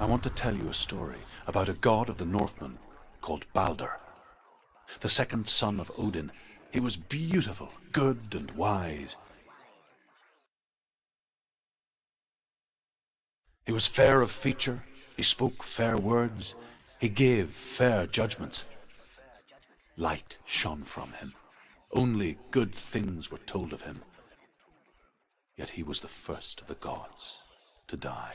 want to tell you a story about a god of the Northmen called Balder. The second son of Odin. He was beautiful, good, and wise. He was fair of feature, he spoke fair words, he gave fair judgments. Light shone from him. Only good things were told of him. Yet he was the first of the gods to die.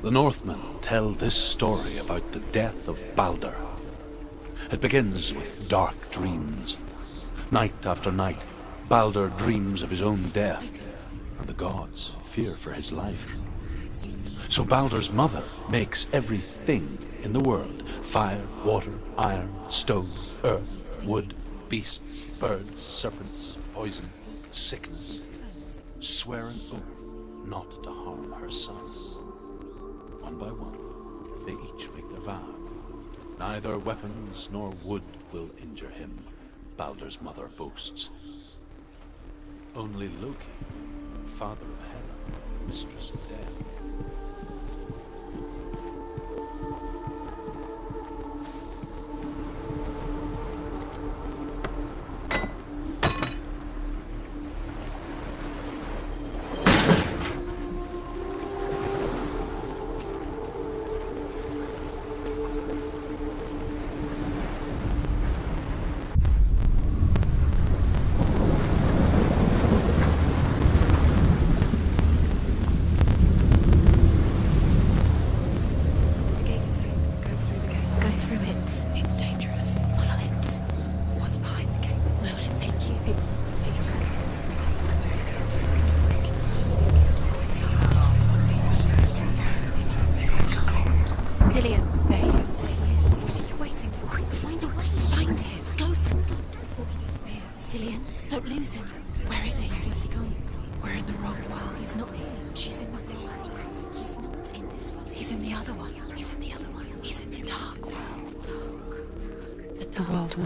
The Northmen tell this story about the death of Balder. It begins with dark dreams. Night after night, Balder dreams of his own death, and the gods fear for his life. So Balder's mother makes everything in the world: fire, water, iron, stone, earth, wood, beasts, birds, serpents, poison, sickness, swear an oath not to harm her sons. One by one, they each make their vow. Neither weapons nor wood will injure him, Balder's mother boasts. Only Loki, father of Hela, mistress of death.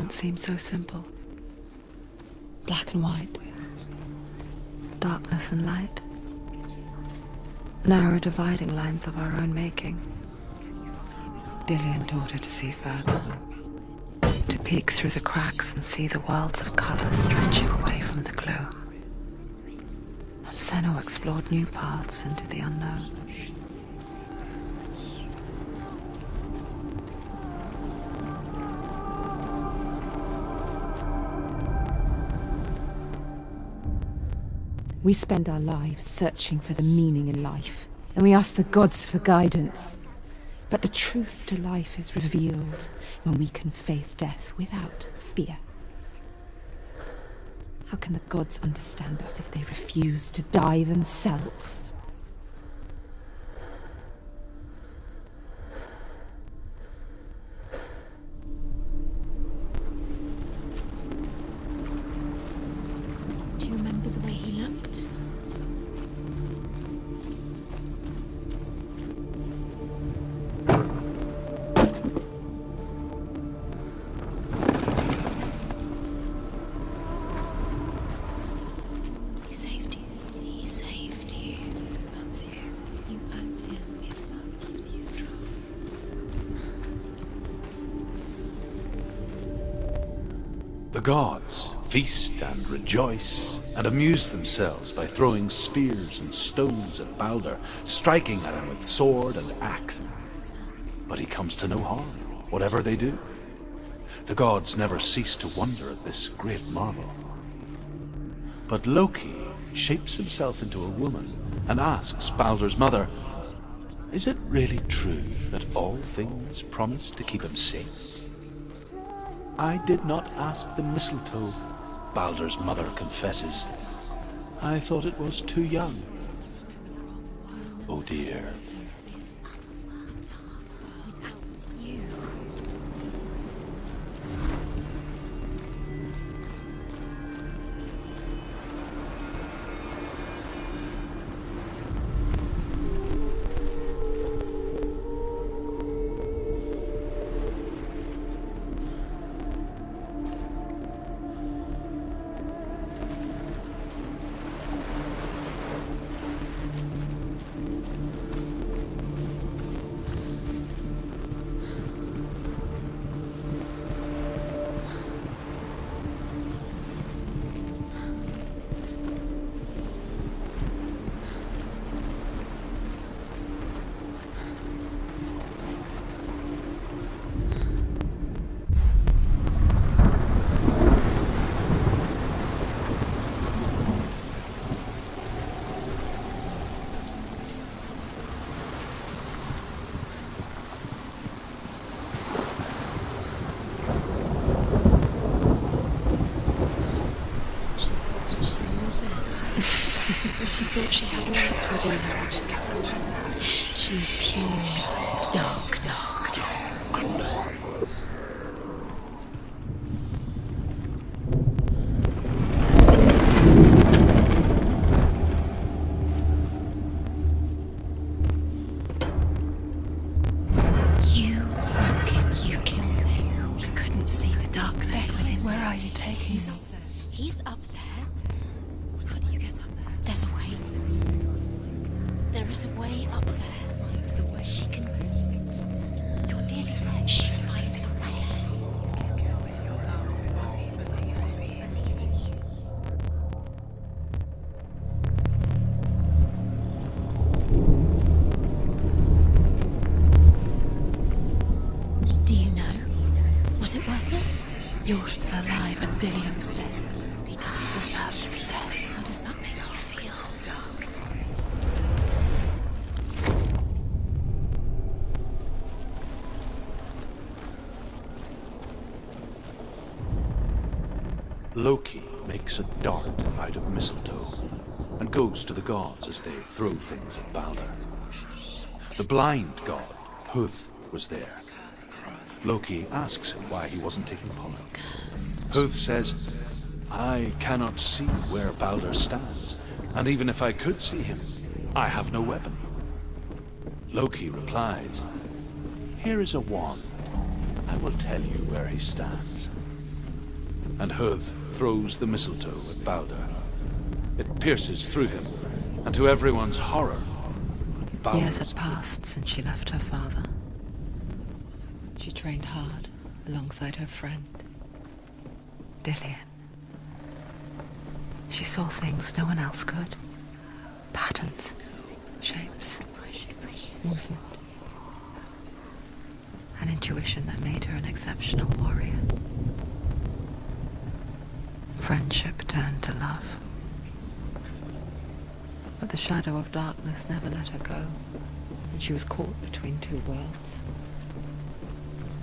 Seems so simple. Black and white. Darkness and light. Narrow dividing lines of our own making. Dillian taught her to see further. To peek through the cracks and see the worlds of color stretching away from the gloom. And Senua explored new paths into the unknown. We spend our lives searching for the meaning in life, and we ask the gods for guidance. But the truth to life is revealed when we can face death without fear. How can the gods understand us if they refuse to die themselves? Do you remember the way he looked? The gods feast and rejoice and amuse themselves by throwing spears and stones at Balder, striking at him with sword and axe. But he comes to no harm, whatever they do. The gods never cease to wonder at this great marvel. But Loki shapes himself into a woman and asks Balder's mother, "Is it really true that all things promise to keep him safe?" "I did not ask the mistletoe," Balder's mother confesses. "I thought it was too young." Oh dear. She thought she had light within her. She is pure darkness. You killed him. You couldn't see the darkness within. Where are you taking him? He's up there. How do you get up there? There's a way. There is a way up there. Find the way. She can do it. You're nearly there. She can find the way. Do you know? Was it worth it? You're still alive and Dillian's dead. He doesn't deserve to be dead. How does that make you feel? Loki makes a dart out of mistletoe and goes to the gods as they throw things at Balder. The blind god, Huth, was there. Loki asks him why he wasn't taking part. Huth says, "I cannot see where Balder stands, and even if I could see him, I have no weapon." Loki replies, "Here is a wand. I will tell you where he stands." And Huth throws the mistletoe at Balder. It pierces through him, and to everyone's horror, Years had passed since she left her father. She trained hard alongside her friend, Dillian. She saw things no one else could. Patterns, shapes, movement. An intuition that made her an exceptional warrior. Friendship turned to love. But the shadow of darkness never let her go, and she was caught between two worlds.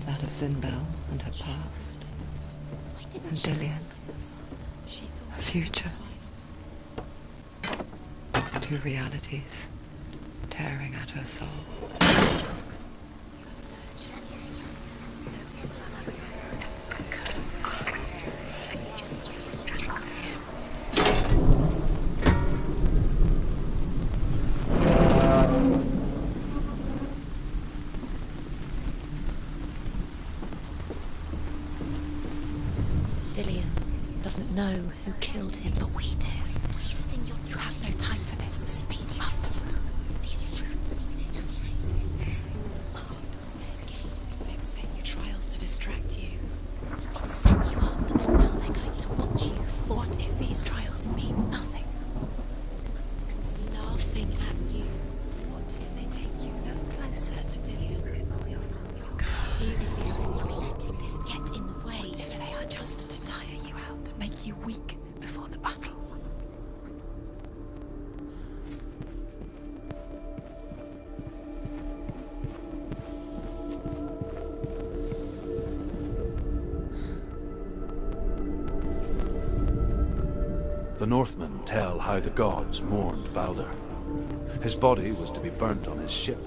That of Zinbel and her past, and Dillian, her future. Two realities tearing at her soul. Dillian doesn't know who killed him, but we do. Wasting your time. You have no time for this. Speed up. These rooms mean nothing. It's all part of their game. They've set you trials to distract you. They've set you up, and now they The Northmen tell how the gods mourned Balder. His body was to be burnt on his ship,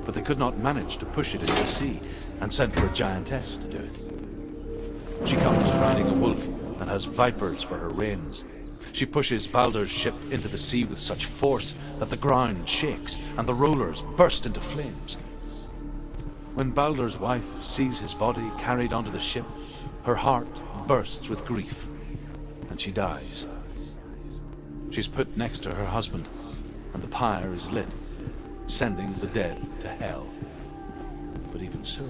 but they could not manage to push it into the sea, and sent for a giantess to do it. She comes riding a wolf and has vipers for her reins. She pushes Balder's ship into the sea with such force that the ground shakes and the rollers burst into flames. When Balder's wife sees his body carried onto the ship, her heart bursts with grief, and she dies. She's put next to her husband, and the pyre is lit, sending the dead to hell. But even so,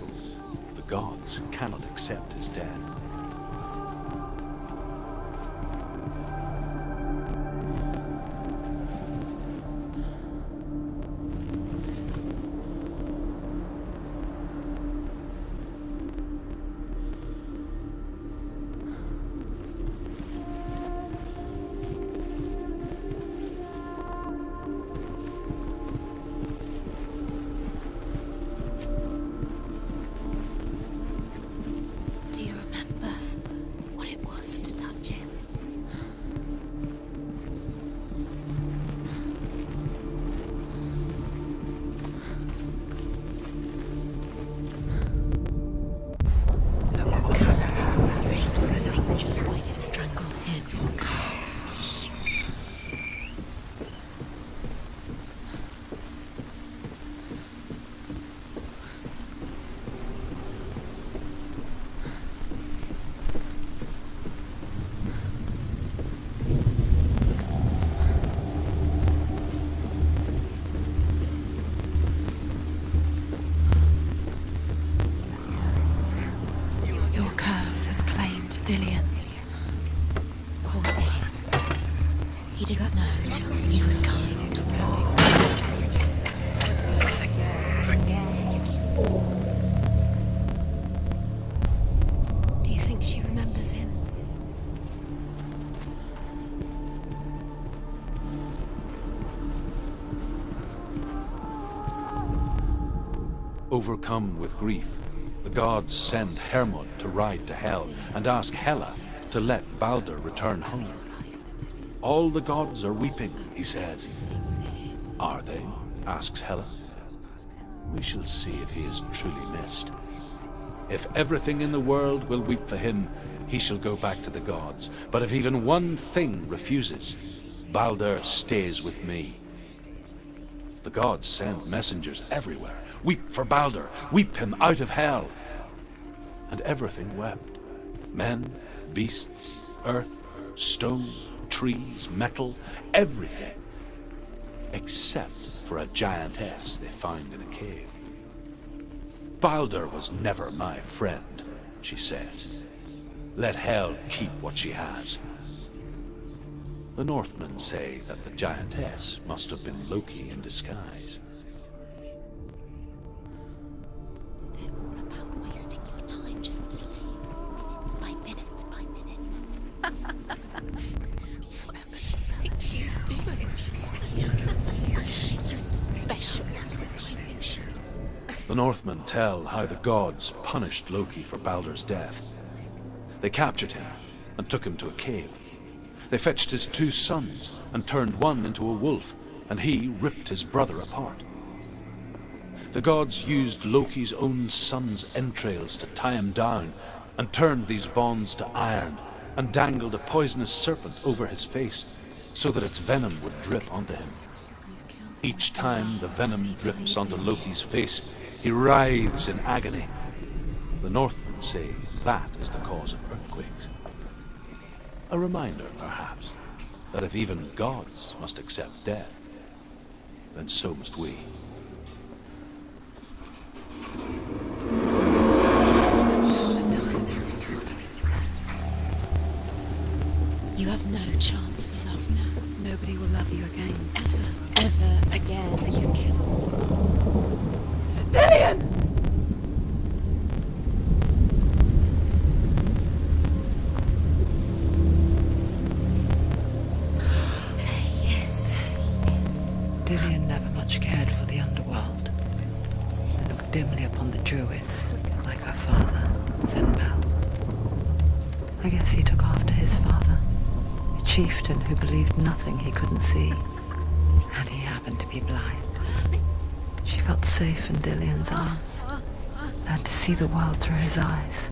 the gods cannot accept his death. Do you remember what it was to touch him? Just like it strangled him. Your curse has claimed Dillion. Poor Dillion. He didn't know. He was kind. Do you think she remembers him? Overcome with grief, the gods send Hermod to ride to Hell and ask Hela to let Balder return home. All the gods are weeping, he says. Are they? Asks Hela. We shall see if he is truly missed. If everything in the world will weep for him, he shall go back to the gods. But if even one thing refuses, Balder stays with me. The gods send messengers everywhere. Weep for Balder, weep him out of Hell. And everything wept. Men, beasts, earth, stone, trees, metal, everything. Except for a giantess they found in a cave. Balder was never my friend, she says. Let Hell keep what she has. The Northmen say that the giantess must have been Loki in disguise. They're all about wasting your time, just minute by minute by minute. What do you think she's doing? You special. The Northmen tell how the gods punished Loki for Balder's death. They captured him and took him to a cave. They fetched his 2 sons and turned one into a wolf, and he ripped his brother apart. The gods used Loki's own son's entrails to tie him down, and turned these bonds to iron, and dangled a poisonous serpent over his face, so that its venom would drip onto him. Each time the venom drips onto Loki's face, he writhes in agony. The Northmen say that is the cause of earthquakes. A reminder, perhaps, that if even gods must accept death, then so must we. You have no chance for love now. Nobody will love you again. Ever again. You can. Dillion! Yes. Dillion never much cared for the underworld. Looked dimly upon the druids, like her father, Zenbel. I guess he took after his father. His chieftain who believed nothing he couldn't see. And he happened to be blind. She felt safe in Dillion's arms, learned to see the world through his eyes.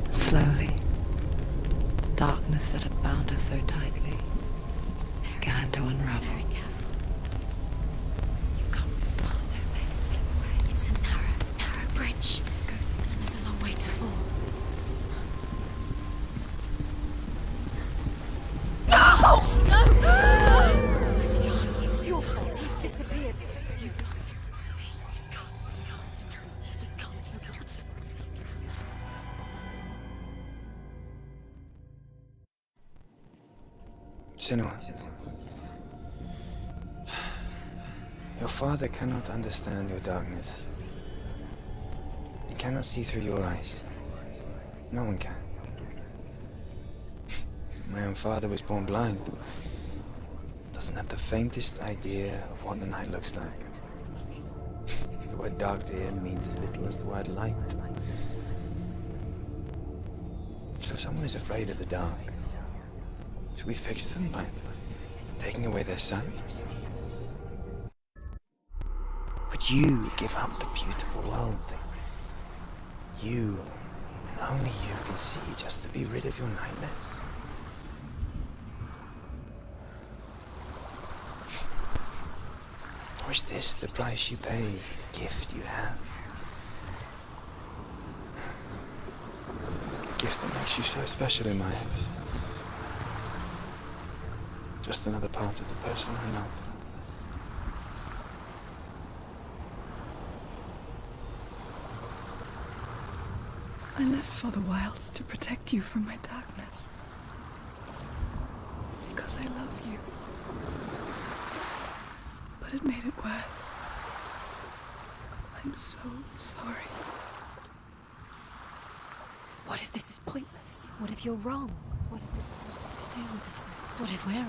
And slowly, darkness that had bound her so tightly began to unravel. Very careful. You've come this far, don't make it slip away. It's a narrow bridge. And there's a long way to fall. It's your fault. He's disappeared. You've lost him to the sea. He's gone. You've lost him to the... He's gone to the mountain. He's drowned. Senua. Your father cannot understand your darkness. He cannot see through your eyes. No one can. My own father was born blind. Doesn't have the faintest idea of what the night looks like. The word dark to him means as little as the word light. So if someone is afraid of the dark, should we fix them by taking away their sight? Would you give up the beautiful world that you, and only you, can see just to be rid of your nightmares? Or is this the price you pay for the gift you have? A gift that makes you so special in my eyes. Just another part of the person I love. I left for the wilds to protect you from my darkness. Because I love you. But it made it worse. I'm so sorry. What if this is pointless? What if you're wrong? What if this has nothing to do with us? What if we're wrong?